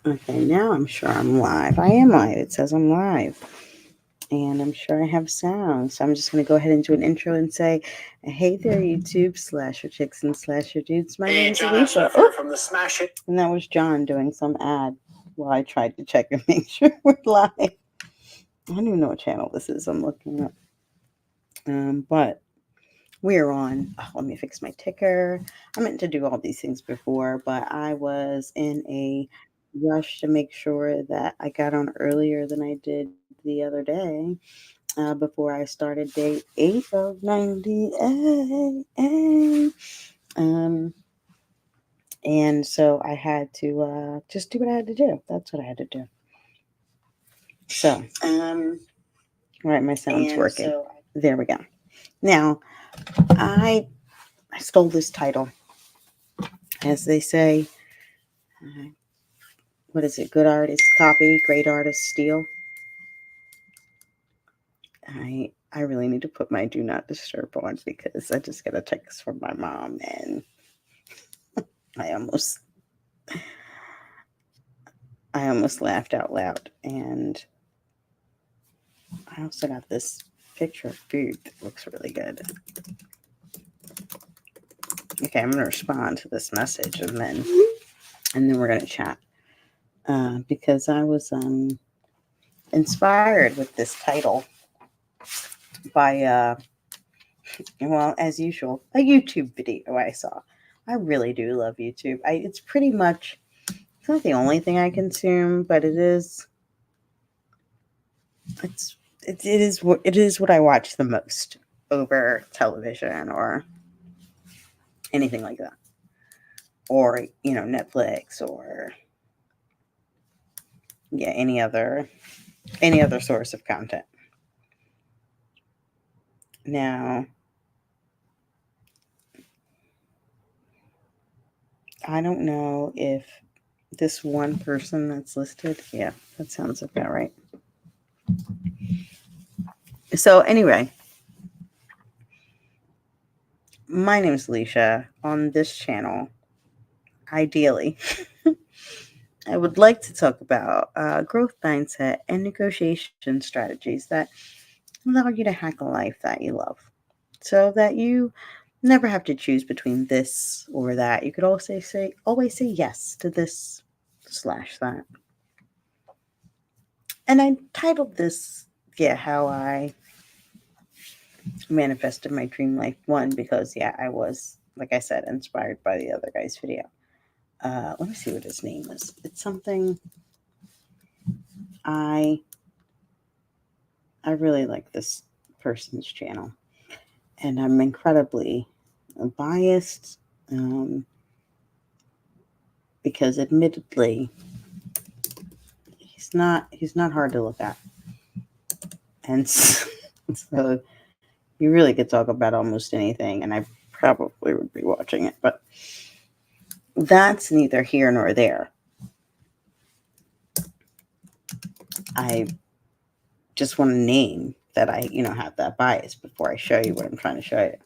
Okay, now I'm sure I'm live. I am live. It says I'm live. And I'm sure I have sound. So I'm just going to go ahead and do an intro and say, hey there, YouTube, slasher chicks and slasher dudes. My name is Alicia. From the Smash It. And that was John doing some ad while I tried to check and make sure we're live. I don't even know what channel this is. I'm looking up. But we're on. Oh, let me fix my ticker. I meant to do all these things before, but I was in a rush to make sure that I got on earlier than I did the other day before I started day 8 of 98. Um, and so I had to just do what I had to do. That's what I had to do. So, right, my sound's working. There we go. Now, I stole this title, as they say. What is it? Good artists copy, great artists steal. I really need to put my do not disturb on because I just got a text from my mom and I almost laughed out loud. And I also got this picture of food that looks really good. Okay, I'm gonna respond to this message and then we're gonna chat. Because I was inspired with this title by well, as usual, a YouTube video I saw. I really do love YouTube. It's pretty much, it's not the only thing I consume, but it is what I watch the most over television or anything like that, or Netflix or yeah any other source of content. Now, I don't know if this one person that's listed, yeah, that sounds about right. So anyway, my name is Alicia. On this channel, ideally, I would like to talk about growth mindset and negotiation strategies that allow you to hack a life that you love, so that you never have to choose between this or that. You could also always say yes to this slash that. And I titled this, yeah, how I manifested my dream life. One, because yeah, I was, like I said, inspired by the other guy's video. Let me see what his name is. It's something I I really like this person's channel, and I'm incredibly biased because, admittedly, he's not hard to look at, and so you really could talk about almost anything, and I probably would be watching it, but that's neither here nor there. I just want to name that I have that bias before I show you what I'm trying to show you.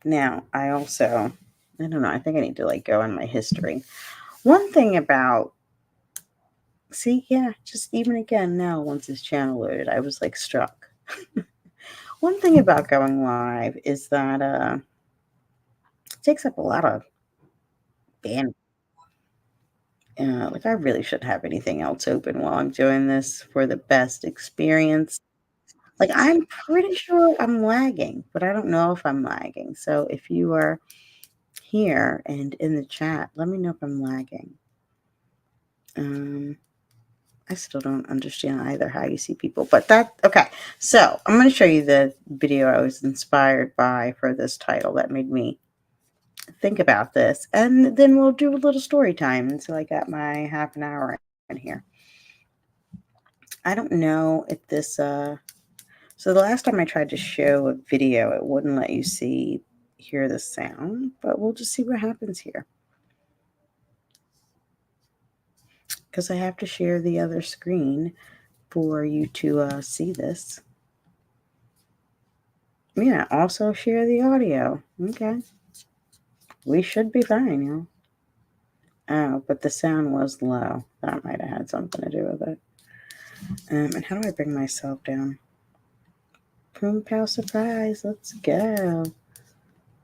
Now, I don't know, I think I need to go in my history. One thing about, see, yeah, just even again now, once this channel loaded, I was struck. One thing about going live is that it takes up a lot of bandwidth. I really shouldn't have anything else open while I'm doing this for the best experience. I'm pretty sure I'm lagging, but I don't know if I'm lagging. So if you are here and in the chat, let me know if I'm lagging. I still don't understand either how you see people, but okay. So I'm going to show you the video I was inspired by for this title that made me think about this, and then we'll do a little story time until I got my half an hour in here. I don't know if this, so the last time I tried to show a video, it wouldn't let you hear the sound, but we'll just see what happens here. Because I have to share the other screen for you to see this. Yeah, also share the audio. Okay. We should be fine, Oh, but the sound was low. That might have had something to do with it. And how do I bring myself down? Boom, pow, surprise. Let's go.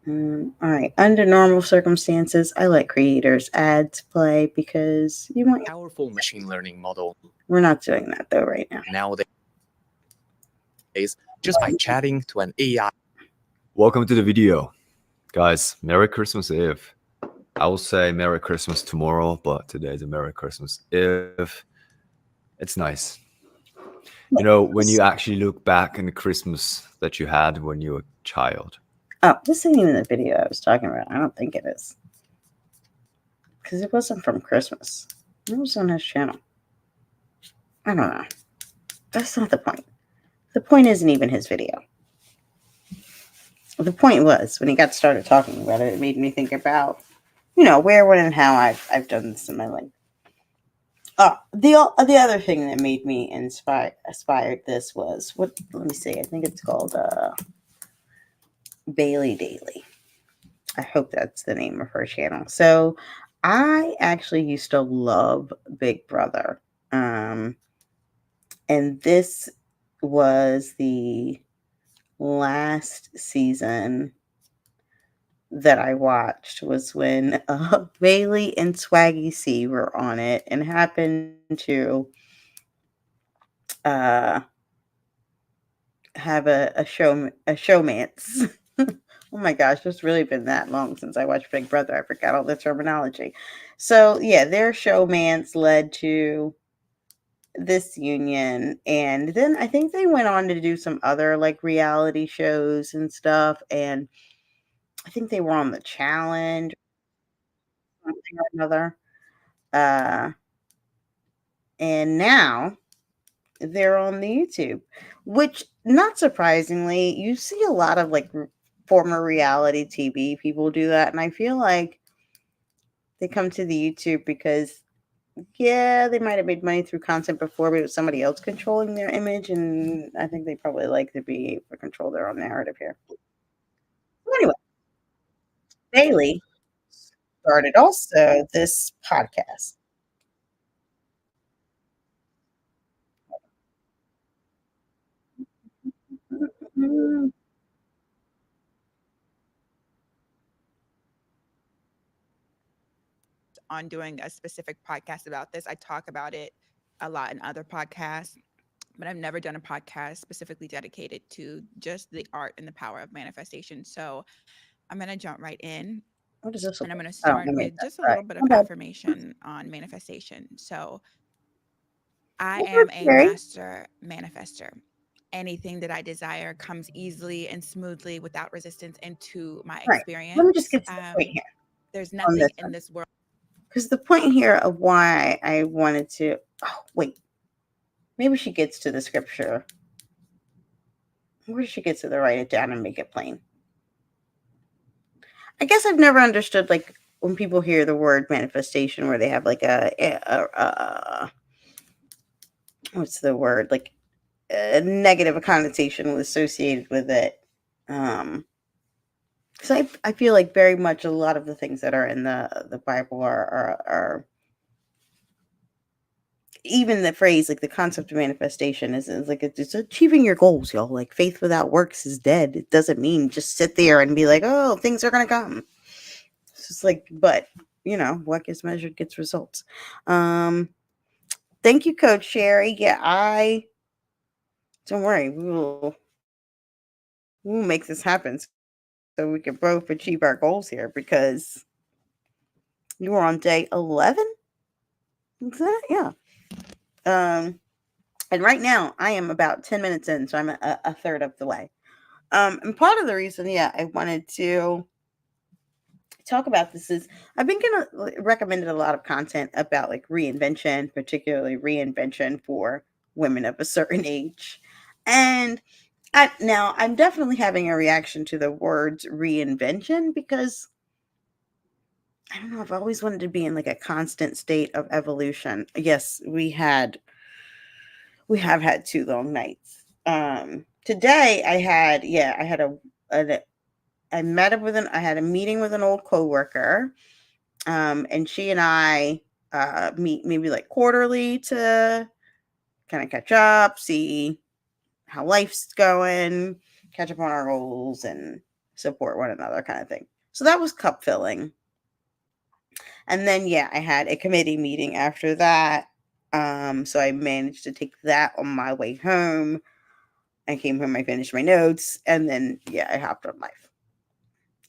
All right. Under normal circumstances, I let creators ads play because you want powerful machine learning model We're not doing that though right now. nowadays just by chatting to an AI. Welcome to the video. Guys, Merry Christmas Eve. I will say Merry Christmas tomorrow, but today's a Merry Christmas Eve. It's nice. You know, when you actually look back in the Christmas that you had when you were a child. Oh, this isn't even the video I was talking about. I don't think it is. Because it wasn't from Christmas. It was on his channel. I don't know. That's not the point. The point isn't even his video. The point was, when he got started talking about it, it made me think about, where, when, and how I've done this in my life. The other thing that made me inspired this was, let me see, I think it's called Bailey Daily. I hope that's the name of her channel. So I actually used to love Big Brother. And this was the last season that I watched, was when Bailey and Swaggy C were on it and happened to have a showmance. Oh my gosh, it's really been that long since I watched Big Brother. I forgot all the terminology. So yeah, their showmance led to this union, and then I think they went on to do some other like reality shows and stuff, and I think they were on The Challenge, something or another. And now they're on the YouTube, which, not surprisingly, you see a lot of like former reality TV people do that, and I feel like they come to the YouTube because, yeah, they might have made money through content before, but it was somebody else controlling their image, and I think they probably like to be able to control their own narrative here. Anyway, Bailey started also this podcast. On doing a specific podcast about this. I talk about it a lot in other podcasts, but I've never done a podcast specifically dedicated to just the art and the power of manifestation. So I'm going to jump right in. What is this? And I'm going to Oh, start I made with that. just a All right. little bit of My bad. affirmation on manifestation. So I Well, am that's a great. master manifester. Anything that I desire comes easily and smoothly without resistance into my Right. experience. Let me just get to the point here. There's on nothing this in one. this world. Because the point here of why I wanted to, wait, maybe she gets to the scripture. Where does she get to the write it down and make it plain? I guess I've never understood, like, when people hear the word manifestation, where they have like what's the word, like a negative connotation associated with it. Because I feel like very much a lot of the things that are in the Bible are even the phrase, like the concept of manifestation is like it's achieving your goals, y'all. Like faith without works is dead. It doesn't mean just sit there and be like, oh, things are gonna come. It's just like, but what gets measured gets results. Thank you, Coach Sherry. Yeah, don't worry, we'll make this happen so we can both achieve our goals here, because you are on day 11. Is that? Yeah. And right now I am about 10 minutes in, so I'm a third of the way. And part of the reason, I wanted to talk about this is I've been recommended a lot of content about like reinvention, particularly reinvention for women of a certain age. And now I'm definitely having a reaction to the words reinvention, because I don't know, I've always wanted to be in like a constant state of evolution. Yes, we have had 2 long nights. Today I had I had a I had a meeting with an old coworker, And she and I meet maybe like quarterly to kind of catch up, see how life's going, catch up on our goals, and support one another kind of thing. So that was cup filling. And then, yeah, I had a committee meeting after that. So I managed to take that on my way home. I came home, I finished my notes, and then, yeah, I hopped on live.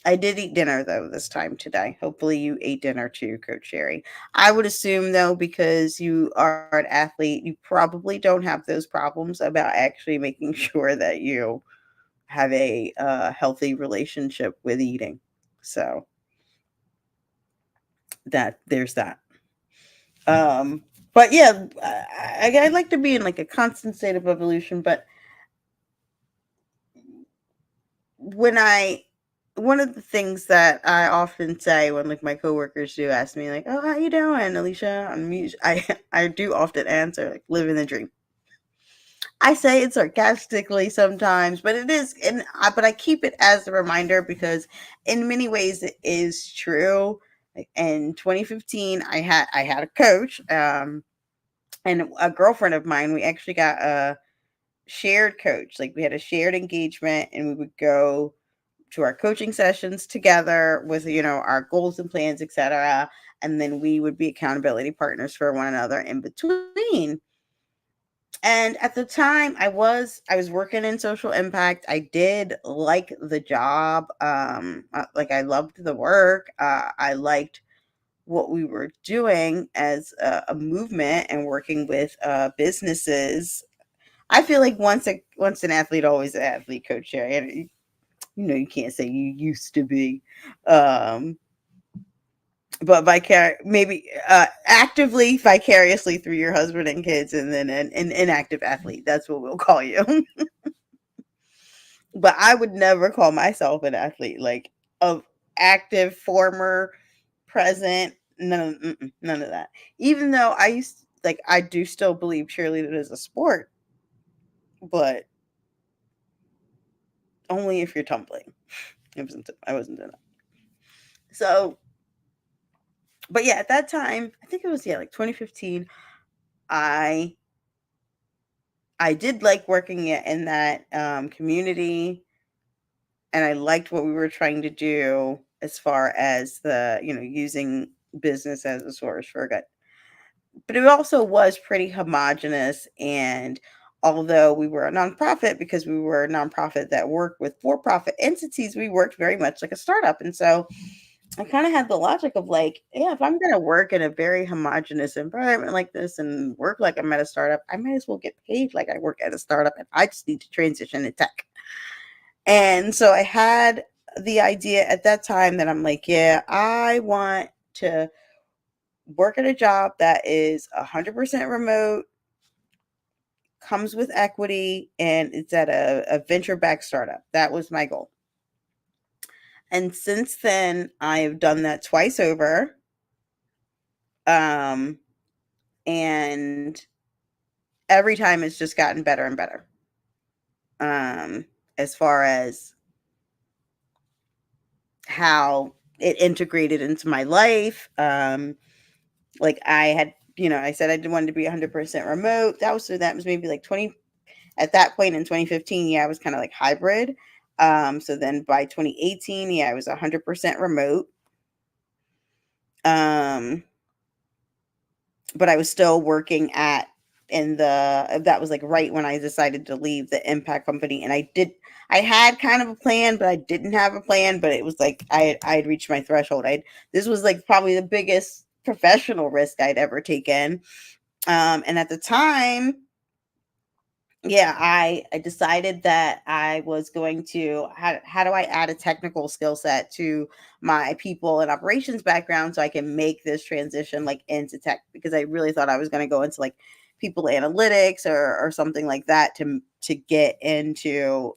I did eat dinner, though, this time today. Hopefully you ate dinner too, Coach Sherry. I would assume, though, because you are an athlete, you probably don't have those problems about actually making sure that you have a healthy relationship with eating. So there's that. But yeah, I like to be in like a constant state of evolution. But one of the things that I often say when like my coworkers do ask me like, "Oh, how you doing, Alicia?" I do often answer like, "Living the dream." I say it sarcastically sometimes, but it is, but I keep it as a reminder because in many ways it is true. Like in 2015, I had a coach, and a girlfriend of mine. We actually got a shared coach. Like we had a shared engagement, and we would go to our coaching sessions together with our goals and plans, etc. And then we would be accountability partners for one another in between. And at the time I was working in social impact. I did like the job. Like I loved the work. I liked what we were doing as a movement and working with businesses. I feel like once an athlete, always an athlete, Coach Sherry. And you can't say you used to be. But maybe actively, vicariously through your husband and kids, and then an inactive athlete. That's what we'll call you. But I would never call myself an athlete, like of active, former, present. None of that. Even though I do still believe cheerleading is a sport, but only if you're tumbling. I wasn't doing that. So, but yeah, at that time, I think it was like 2015. I did like working in that community, and I liked what we were trying to do as far as the using business as a source for good. But it also was pretty homogenous, and although we were a nonprofit, because we were a nonprofit that worked with for-profit entities, we worked very much like a startup. And so I kind of had the logic of like, yeah, if I'm going to work in a very homogenous environment like this and work like I'm at a startup, I might as well get paid like I work at a startup, and I just need to transition to tech. And so I had the idea at that time that I'm like, yeah, I want to work at a job that is 100% remote, comes with equity, and it's at a venture-backed startup. That was my goal. And since then, I've done that twice over. And every time it's just gotten better and better. As far as how it integrated into my life. Like I had, I said I wanted to be 100% remote. That was maybe like 20 at that point in 2015. Yeah, I was kind of like hybrid. So then by 2018, yeah, I was 100% remote. But I was still working that was like right when I decided to leave the impact company. And I had kind of a plan, but I didn't have a plan, but it was like, I had reached my threshold. This was like probably the biggest professional risk I'd ever taken. And at the time, yeah, I decided that I was going to, how do I add a technical skill set to my people and operations background so I can make this transition like into tech, because I really thought I was going to go into like people analytics or something like that to get into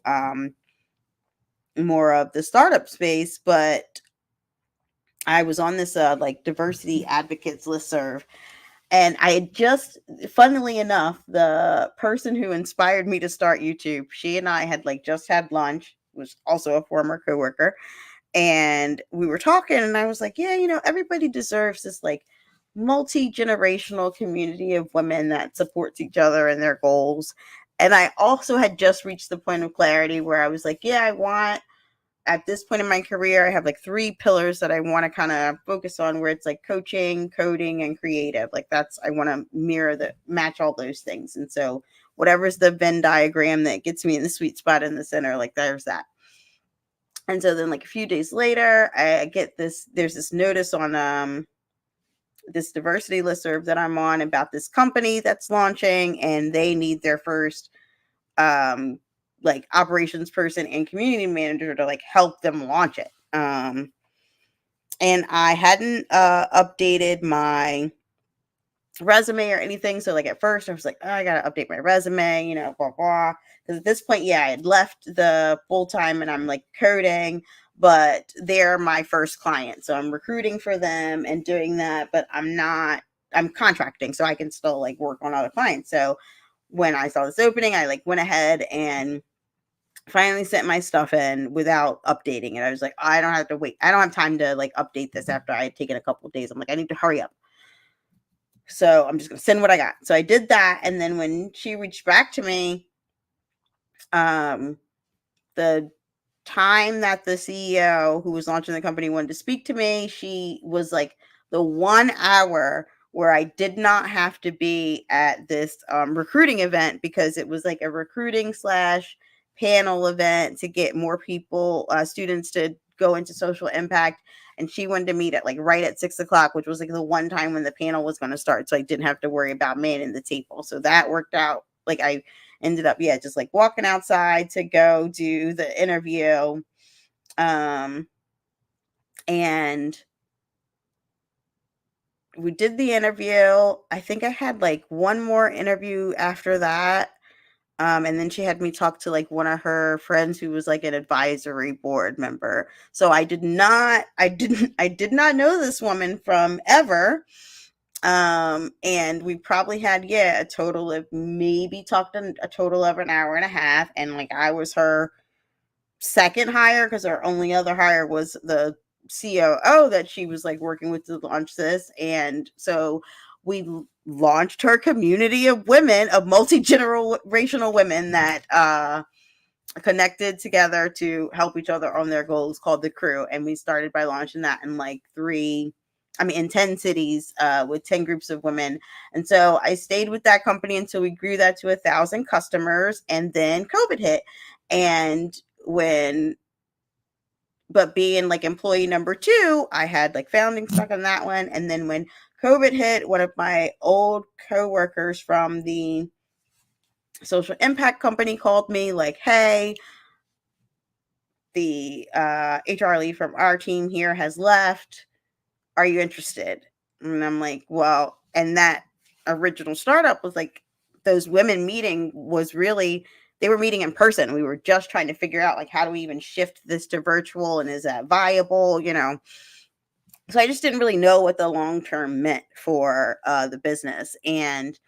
more of the startup space. But I was on this like diversity advocates listserv. And I had just, funnily enough, the person who inspired me to start YouTube, she and I had like just had lunch, was also a former coworker. and we were talking, and I was like, yeah, everybody deserves this like multi-generational community of women that supports each other and their goals. And I also had just reached the point of clarity where I was like, yeah, I want, at this point in my career, I have like 3 pillars that I want to kind of focus on, where it's like coaching, coding, and creative. Like I want to match all those things. And so whatever's the Venn diagram that gets me in the sweet spot in the center, like there's that. And so then like a few days later, I get there's this notice on this diversity listserv that I'm on about this company that's launching, and they need their first like operations person and community manager to like help them launch it. And I hadn't updated my resume or anything. So like at first I was like, oh, I got to update my resume, blah, blah. Because at this point, I had left the full time and I'm like coding, but they're my first client. So I'm recruiting for them and doing that, but I'm contracting, so I can still like work on other clients. So when I saw this opening, I like went ahead and finally sent my stuff in without updating it. I was like, I don't have to wait. I don't have time to like update this after I had taken a couple of days. I'm like, I need to hurry up. So I'm just going to send what I got. So I did that. And then when she reached back to me, the time that the CEO who was launching the company wanted to speak to me, she was like the 1 hour where I did not have to be at this recruiting event, because it was like a recruiting / panel event to get more people, students to go into social impact. And she wanted to meet at like right at 6:00, which was like the one time when the panel was going to start. So I didn't have to worry about manning the table. So that worked out. Like I ended up, just like walking outside to go do the interview. And we did the interview. I think I had like one more interview after that. And then she had me talk to like one of her friends who was like an advisory board member. So I did not know this woman from ever. And we probably had, a total of maybe talked a total of an hour and a half. And like I was her second hire, because our only other hire was the COO that she was like working with to launch this. And so we launched her community of women, of multi-generational women that connected together to help each other on their goals, called The Crew. And we started by launching that in like in 10 cities with 10 groups of women. And so I stayed with that company until we grew that to 1,000 customers. And then COVID hit. And but being like employee number 2, I had like founding stock on that one. And then when COVID hit, one of my old coworkers from the social impact company called me like, hey, the HR lead from our team here has left. Are you interested? And I'm like, well, and that original startup was like, those women meeting was really, they were meeting in person. We were just trying to figure out like, how do we even shift this to virtual, and is that viable? So I just didn't really know what the long-term meant for the business. And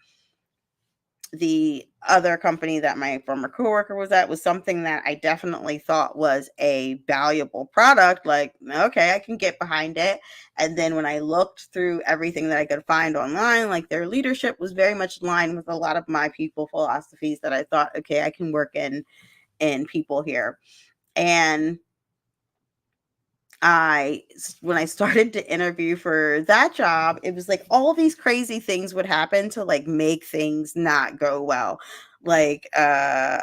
the other company that my former coworker was at was something that I definitely thought was a valuable product. Like, okay, I can get behind it. And then when I looked through everything that I could find online, like their leadership was very much in line with a lot of my people philosophies that I thought, okay, I can work in people here. And when I started to interview for that job, it was like all these crazy things would happen to like make things not go well. Like the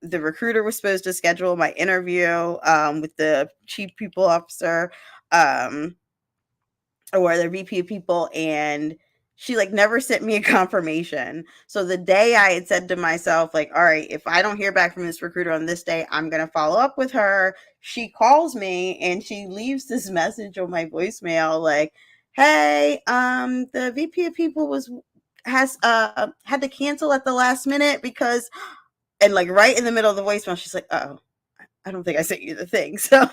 recruiter was supposed to schedule my interview with the chief people officer or the VP of people, and she like never sent me a confirmation. So the day I had said to myself, like, all right, if I don't hear back from this recruiter on this day, I'm going to follow up with her. She calls me and she leaves this message on my voicemail like, hey, the VP of people had to cancel at the last minute because, and like right in the middle of the voicemail, she's like, oh, I don't think I sent you the thing. So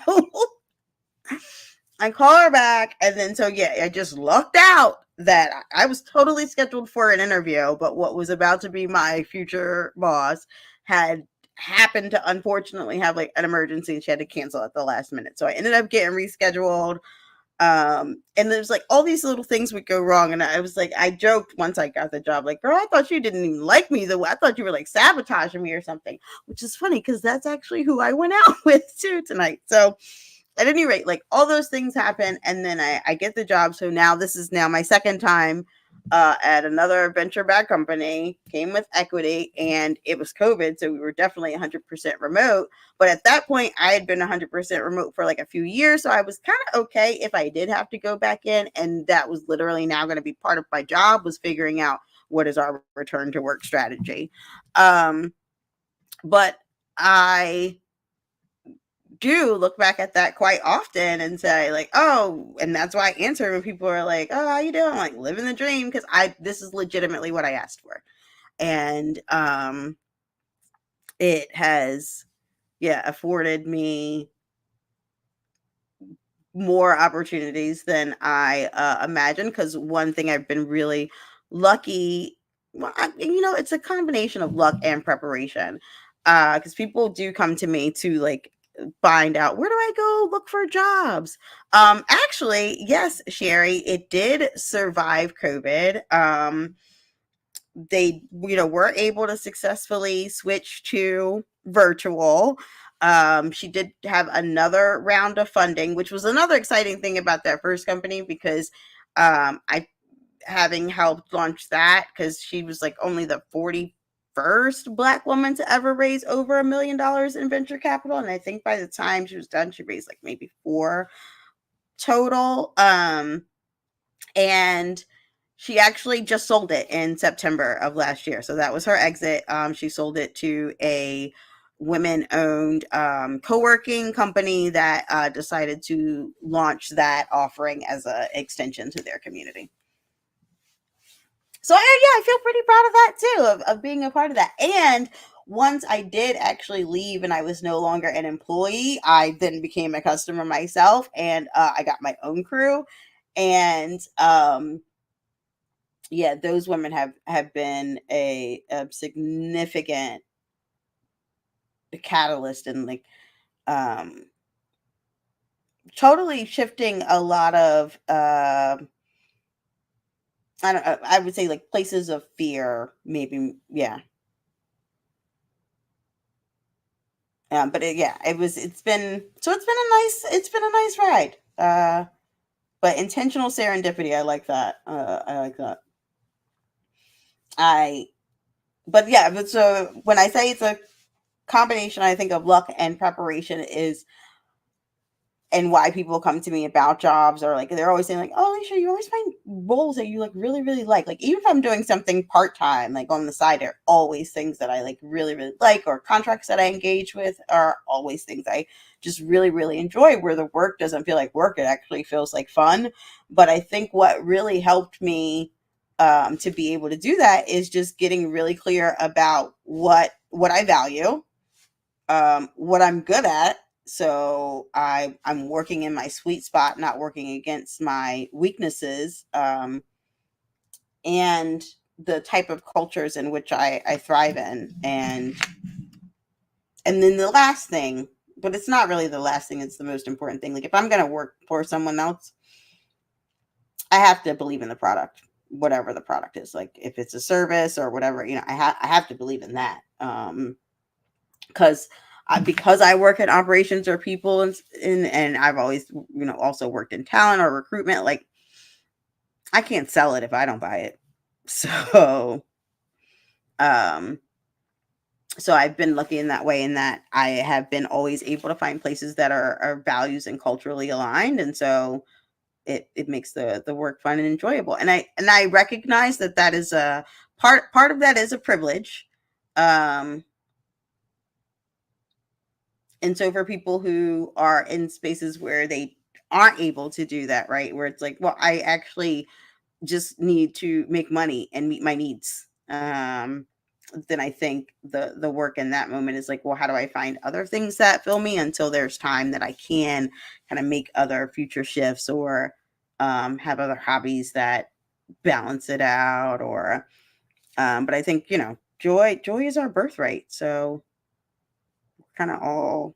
I call her back, and then I just lucked out that I was totally scheduled for an interview, but what was about to be my future boss had happened to unfortunately have like an emergency and she had to cancel at the last minute. So I ended up getting rescheduled. And there's like all these little things would go wrong. And I was like, I joked once I got the job, like, girl, I thought you didn't even like me. I thought you were like sabotaging me or something, which is funny because that's actually who I went out with too tonight. So at any rate, like all those things happen. And then I get the job. So now this is now my second time at another venture-backed company, came with equity, and it was COVID, so we were definitely 100% remote. But at that point, I had been 100% remote for like a few years, so I was kind of okay if I did have to go back in, and that was literally now going to be part of my job, was figuring out what is our return to work strategy. But I do look back at that quite often and say like, oh, and that's why I answer when people are like, oh, how you doing? I'm like, living the dream, because this is legitimately what I asked for. And it has afforded me more opportunities than I imagined, because one thing I've been really lucky, well, it's a combination of luck and preparation, because people do come to me to like find out, where do I go look for jobs? Actually, yes, Sherry, it did survive COVID. They were able to successfully switch to virtual. She did have another round of funding, which was another exciting thing about that first company, because I, having helped launch that, because she was like only the 41st Black woman to ever raise over $1 million in venture capital. And I think by the time she was done, she raised like maybe 4 total. And she actually just sold it in September of last year. So that was her exit. She sold it to a women-owned co-working company that decided to launch that offering as an extension to their community. So I feel pretty proud of that too, of being a part of that. And once I did actually leave and I was no longer an employee, I then became a customer myself, and I got my own crew. And those women have been a significant catalyst in like totally shifting a lot of I would say like places of fear, maybe. But it's been a nice ride. But intentional serendipity, I like that. But so when I say it's a combination, I think of luck and preparation and why people come to me about jobs, or like they're always saying like, oh, Alicia, you always find roles that you like really, really like even if I'm doing something part-time, like on the side, are always things that I like really, really like, or contracts that I engage with are always things I just really, really enjoy, where the work doesn't feel like work. It actually feels like fun. But I think what really helped me to be able to do that is just getting really clear about what I value, what I'm good at. So I'm working in my sweet spot, not working against my weaknesses, and the type of cultures in which I thrive in. And then the last thing, but it's not really the last thing, it's the most important thing. Like if I'm going to work for someone else, I have to believe in the product, whatever the product is. Like if it's a service or whatever, I have to believe in that. Because I work in operations or people, and I've always, also worked in talent or recruitment, like I can't sell it if I don't buy it. So, so I've been lucky in that way, in that I have been always able to find places that are values and culturally aligned. And so it makes the work fun and enjoyable. And I recognize that is a part of that is a privilege. And so for people who are in spaces where they aren't able to do that, right, where it's like, well, I actually just need to make money and meet my needs, then I think the work in that moment is like, well, how do I find other things that fill me until there's time that I can kind of make other future shifts, or have other hobbies that balance it out, or but I think joy is our birthright. So kind of all.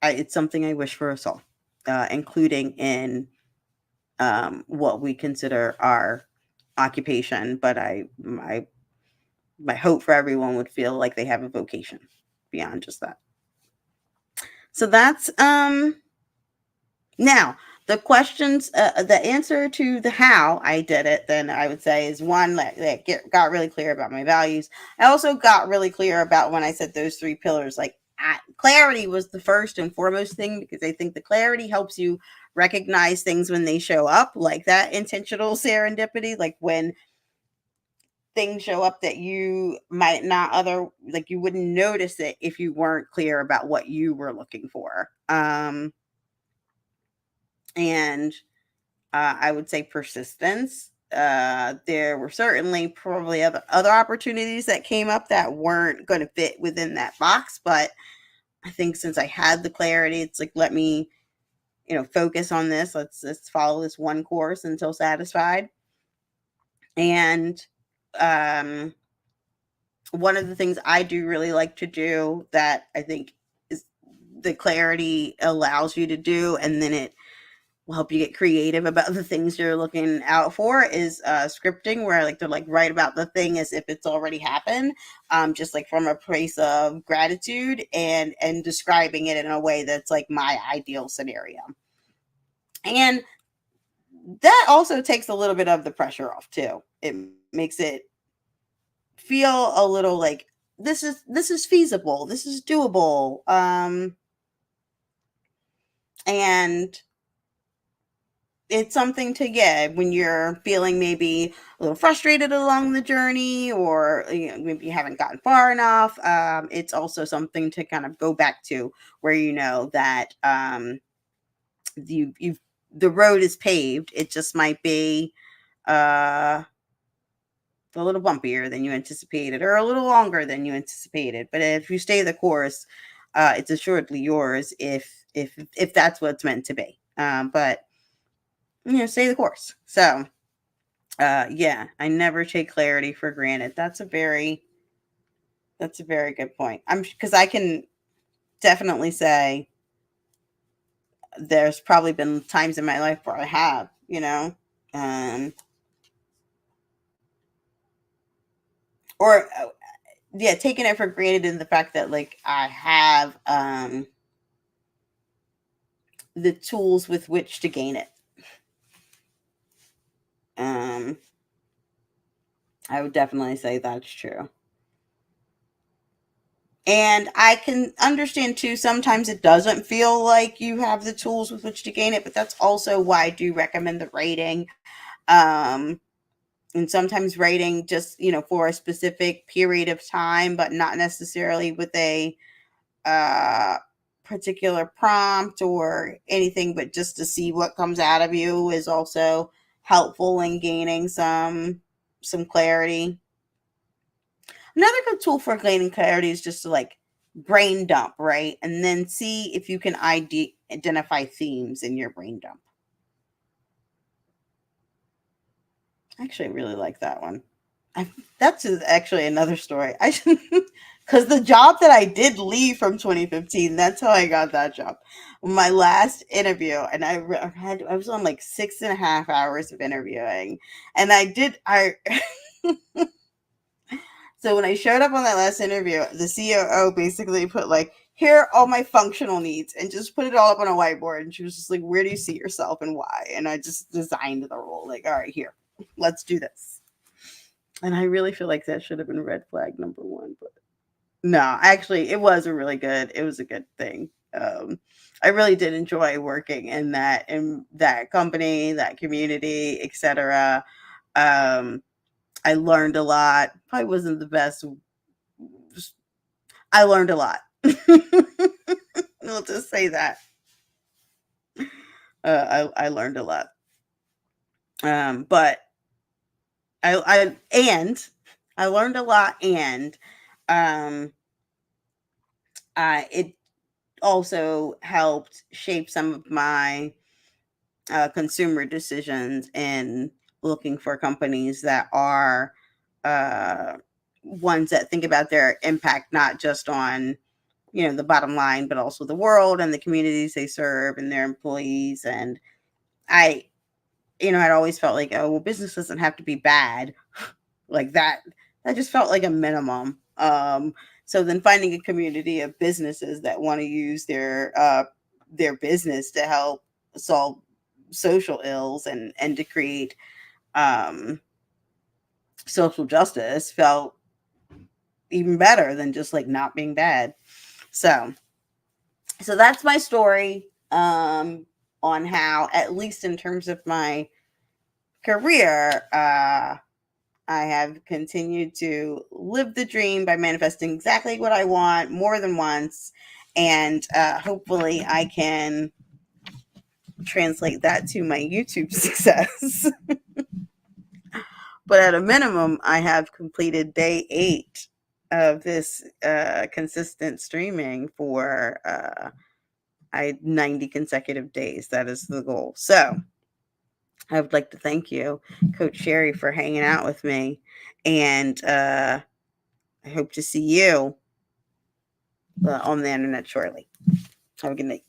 It's something I wish for us all, including in what we consider our occupation. But my hope for everyone would feel like they have a vocation beyond just that. So that's now the questions, the answer to the how I did it, then I would say is one that got really clear about my values. I also got really clear about when I said those 3 pillars, like clarity was the first and foremost thing, because I think the clarity helps you recognize things when they show up, like that intentional serendipity, like when things show up that you might not like you wouldn't notice it if you weren't clear about what you were looking for. And I would say persistence. There were certainly probably other opportunities that came up that weren't going to fit within that box, but I think since I had the clarity, it's like, let me, focus on this. Let's follow this one course until satisfied. And one of the things I do really like to do that I think is the clarity allows you to do, and then it will help you get creative about the things you're looking out for, is scripting, where I like to write about the thing as if it's already happened, just like from a place of gratitude, and describing it in a way that's like my ideal scenario. And that also takes a little bit of the pressure off too. It makes it feel a little like this is feasible, this is doable, and it's something to get when you're feeling maybe a little frustrated along the journey, or maybe you haven't gotten far enough. It's also something to kind of go back to, where you know that you've the road is paved. It just might be a little bumpier than you anticipated, or a little longer than you anticipated. But if you stay the course, it's assuredly yours if that's what it's meant to be. But stay the course. So yeah, I never take clarity for granted. That's a very good point. Because I can definitely say there's probably been times in my life where I have, or taking it for granted in the fact that I have the tools with which to gain it. I would definitely say that's true. And I can understand too, sometimes it doesn't feel like you have the tools with which to gain it, but that's also why I do recommend the writing. And sometimes writing just, for a specific period of time, but not necessarily with a particular prompt or anything, but just to see what comes out of you is also helpful in gaining some clarity. Another good tool for gaining clarity is just to brain dump, right? And then see if you can identify themes in your brain dump. Actually, I really like that one. That's actually another story. Because the job that I did leave from 2015, that's how I got that job. My last interview, and I was on 6.5 hours of interviewing, and so when I showed up on that last interview, the COO basically put here are all my functional needs, and just put it all up on a whiteboard. And she was just like, where do you see yourself and why? And I just designed the role. All right, here, let's do this. And I really feel like that should have been red flag number 1, but no, actually it was a good thing. I really did enjoy working in that company, that community, etc. I learned a lot. Probably wasn't the best. I learned a lot. We'll just say that. I learned a lot. But I learned a lot, and it also helped shape some of my consumer decisions in looking for companies that are ones that think about their impact, not just on, the bottom line, but also the world and the communities they serve and their employees. And I, I'd always felt like, oh, well, business doesn't have to be bad like that. That just felt like a minimum. So then finding a community of businesses that want to use their business to help solve social ills and to create social justice felt even better than just like not being bad. So that's my story on how, at least in terms of my career, I have continued to live the dream by manifesting exactly what I want more than once. And hopefully I can translate that to my YouTube success. But at a minimum, I have completed day 8 of this consistent streaming for 90 consecutive days. That is the goal. So I would like to thank you, Coach Sherry, for hanging out with me. And I hope to see you on the internet shortly. Have a good night.